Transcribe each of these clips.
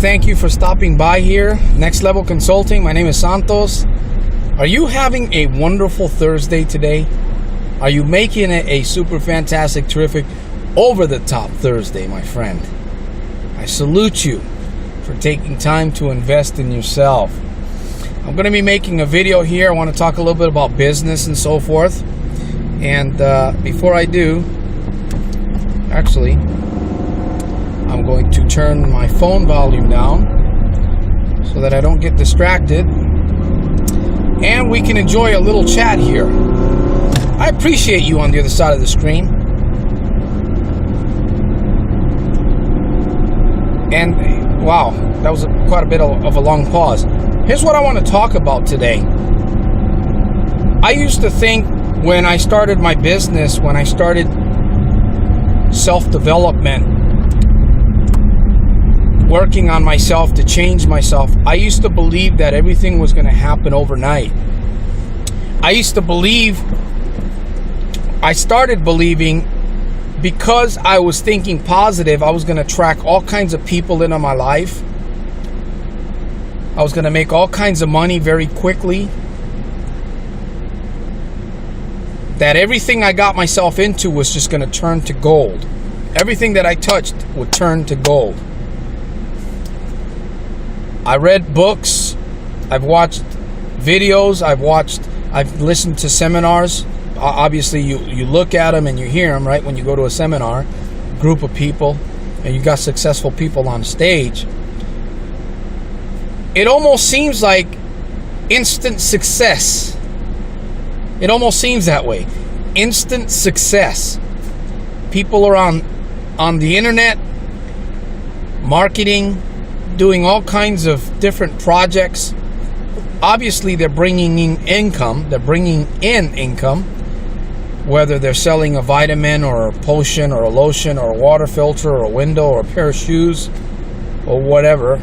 Thank you for stopping by here. Next Level Consulting. My name is Santos. Are you having a wonderful Thursday today? Are you making it a super fantastic, terrific, over-the-top Thursday, my friend? I salute you for taking time to invest in yourself. I'm going to be making a video here. I want to talk a little bit about business and so forth. And before I do, actually, I'm going to turn my phone volume down so that I don't get distracted. And we can enjoy a little chat here. I appreciate you on the other side of the screen. And wow, that was quite a bit of a long pause. Here's what I want to talk about today. I used to think when I started my business, when I started self-development, working on myself to change myself, I used to believe that everything was going to happen overnight. I started believing, because I was thinking positive, I was going to attract all kinds of people into my life. I was going to make all kinds of money very quickly. That everything I got myself into was just going to turn to gold. Everything that I touched would turn to gold. I read books, I've watched videos, I've listened to seminars. Obviously, you look at them and you hear them, right? When you go to a seminar, group of people, and you got successful people on stage. It almost seems like instant success. It almost seems that way. Instant success. People are on the internet, marketing, doing all kinds of different projects. Obviously, they're bringing in income. Whether they're selling a vitamin or a potion or a lotion or a water filter or a window or a pair of shoes or whatever.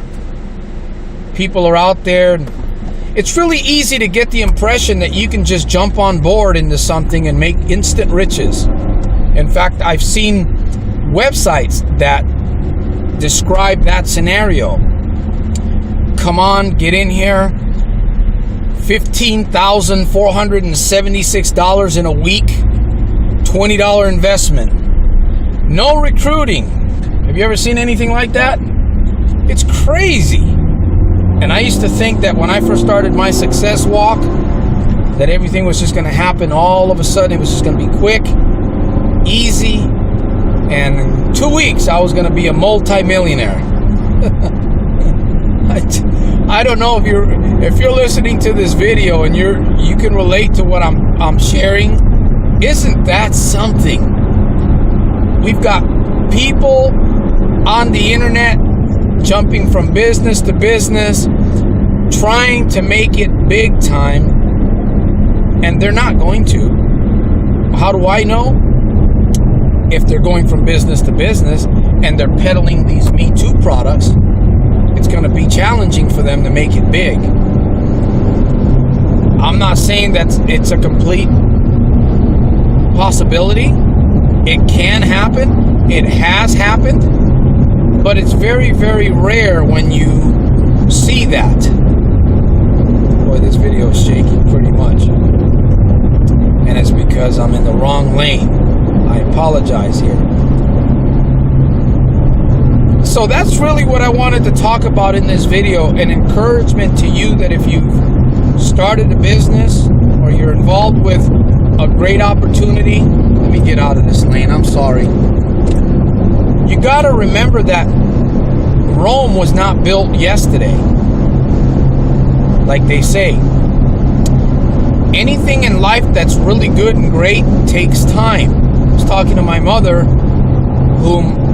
People are out there. It's really easy to get the impression that you can just jump on board into something and make instant riches. In fact, I've seen websites that describe that scenario. Come on, get in here. $15,476 in a week. $20 investment. No recruiting. Have you ever seen anything like that? It's crazy. And I used to think that when I first started my success walk, that everything was just going to happen all of a sudden. It was just going to be quick, easy, and in 2 weeks I was going to be a multi-millionaire. I don't know if you're listening to this video and you can relate to what I'm sharing. Isn't that something? We've got people on the internet jumping from business to business, trying to make it big time, and they're not going to. How do I know? If they're going from business to business and they're peddling these Me Too products, it's going to be challenging for them to make it big. I'm not saying that it's a complete possibility. It can happen. It has happened. But it's very, very rare when you see that. Boy, this video is shaking pretty much. And it's because I'm in the wrong lane. I apologize here. So that's really what I wanted to talk about in this video. An encouragement to you that if you've started a business or you're involved with a great opportunity. Let me get out of this lane. I'm sorry. You got to remember that Rome was not built yesterday. Like they say, anything in life that's really good and great takes time. I was talking to my mother, whom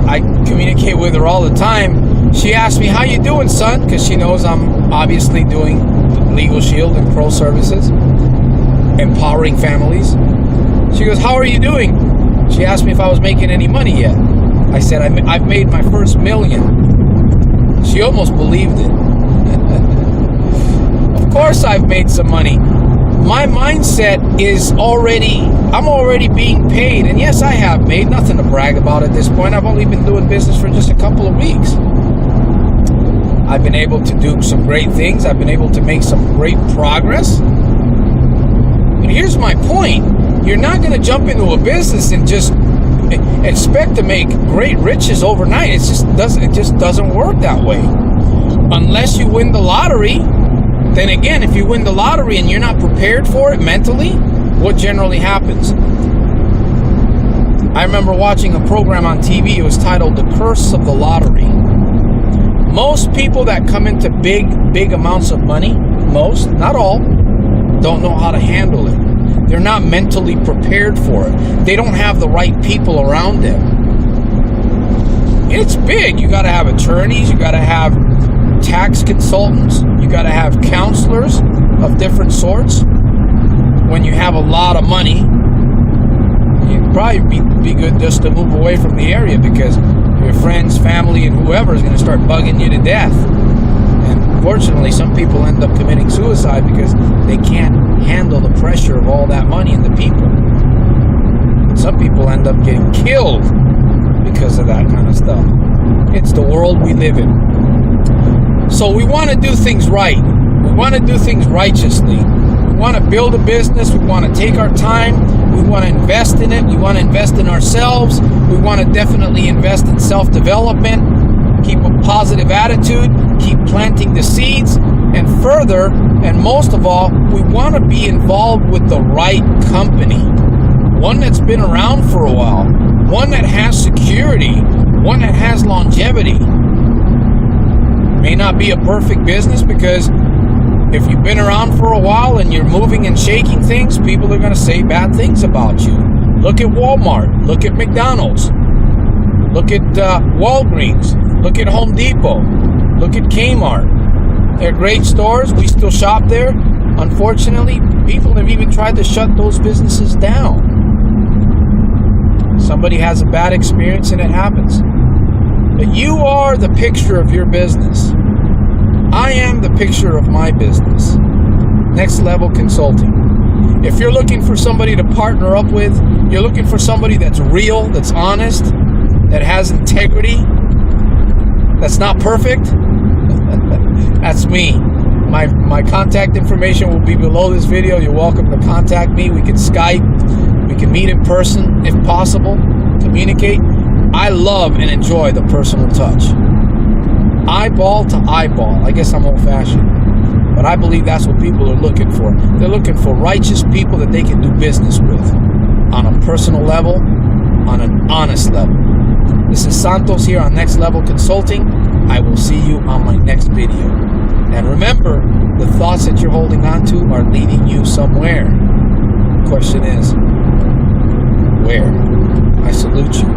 I communicate with her all the time. She asked me, "How you doing, son?" Because she knows I'm obviously doing Legal Shield and pro services, empowering families. She goes, "How are you doing?" She asked me if I was making any money yet. I said, I've made my first $1 million. She almost believed it. Of course I've made some money. my mindset is I'm already being paid. And yes, I have made, nothing to brag about at this point. I've only been doing business for just a couple of weeks. I've been able to do some great things. I've been able to make some great progress. And here's my point. You're not going to jump into a business and just expect to make great riches overnight. It just doesn't work that way. Unless you win the lottery. Then again, if you win the lottery and you're not prepared for it mentally, what generally happens? I remember watching a program on TV. It was titled The Curse of the Lottery. Most people that come into big amounts of money, most, not all, don't know how to handle it. They're not mentally prepared for it. They don't have the right people around them. It's big. You got to have attorneys. You got to have tax consultants. You got to have counselors of different sorts. When you have a lot of money, you'd probably be good just to move away from the area, because your friends, family, and whoever is going to start bugging you to death. And unfortunately, some people end up committing suicide because they can't handle the pressure of all that money and the people. And some people end up getting killed because of that kind of stuff. It's the world we live in. So we want to do things right. We want to do things righteously. We want to build a business. We want to take our time. We want to invest in it. We want to invest in ourselves. We want to definitely invest in self-development. Keep a positive attitude. Keep planting the seeds. And further, and most of all, we want to be involved with the right company. One that's been around for a while. One that has security. One that has longevity. May not be a perfect business, because if you've been around for a while and you're moving and shaking things, people are going to say bad things about you. Look at Walmart. Look at McDonald's. Look at Walgreens. Look at Home Depot. Look at Kmart. They're great stores. We still shop there. Unfortunately, people have even tried to shut those businesses down. Somebody has a bad experience and it happens. But you are the picture of your business. I am the picture of my business. Next Level Consulting. If you're looking for somebody to partner up with, you're looking for somebody that's real, that's honest, that has integrity, that's not perfect, that's me. My contact information will be below this video. You're welcome to contact me. We can Skype. We can meet in person if possible. Communicate. I love and enjoy the personal touch. Eyeball to eyeball. I guess I'm old-fashioned. But I believe that's what people are looking for. They're looking for righteous people that they can do business with on a personal level, on an honest level. This is Santos here on Next Level Consulting. I will see you on my next video. And remember, the thoughts that you're holding on to are leading you somewhere. The question is, where? I salute you.